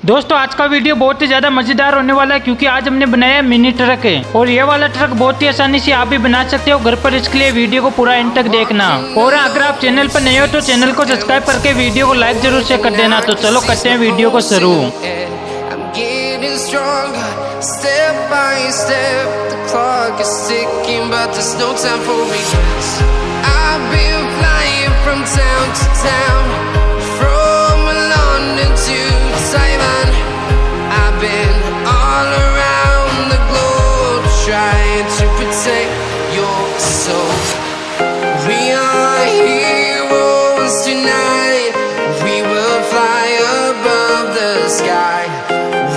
दोस्तों आज का वीडियो बहुत ही ज्यादा मजेदार होने वाला है क्योंकि आज हमने बनाया मिनी ट्रक है और ये वाला ट्रक बहुत ही आसानी से आप भी बना सकते हो घर पर। इसके लिए वीडियो को पूरा एंड तक देखना और अगर आप चैनल पर नए हो तो चैनल को सब्सक्राइब करके वीडियो को लाइक जरूर से कर देना। तो चलो करते हैं वीडियो को शुरू। I've been all around the globe trying to protect your soul. We are heroes tonight. We will fly above the sky.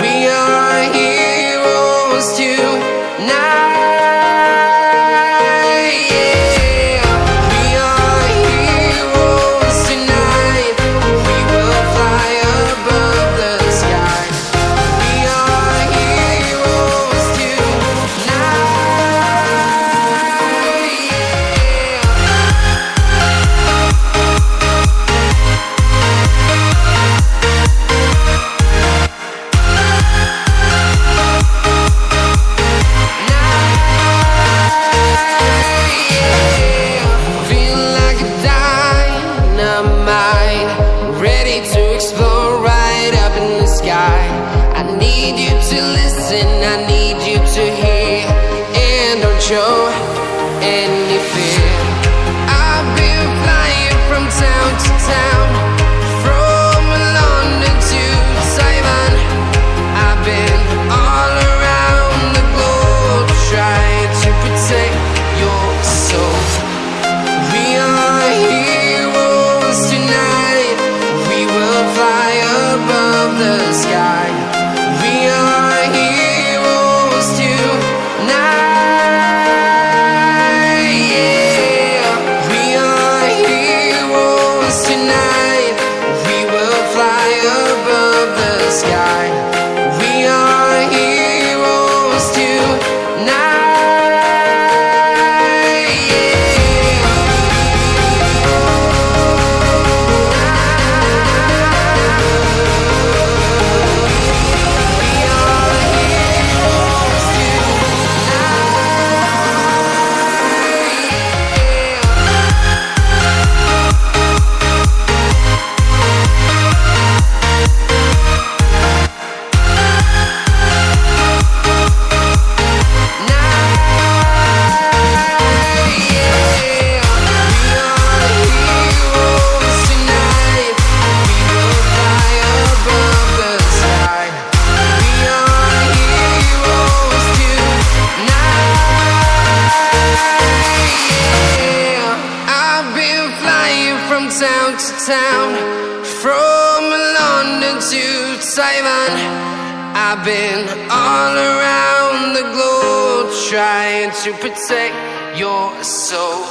We are heroes tonight. Yeah. We are heroes tonight. We will fly above the sky. We are heroes tonight. Feel like a dynamite, ready to explode right up in the sky. I need you to listen, I need you to hear, and don't show any fear. I've been flying from town to town, from London to Taiwan. I've been all around the globe trying to protect your soul. We are heroes tonight. We will fly above the sky. We are heroes tonight. Yeah. We are heroes tonight. We will fly above the sky. We are heroes tonight. From town to town, from London to Taiwan. I've been all around the globe trying to protect your soul.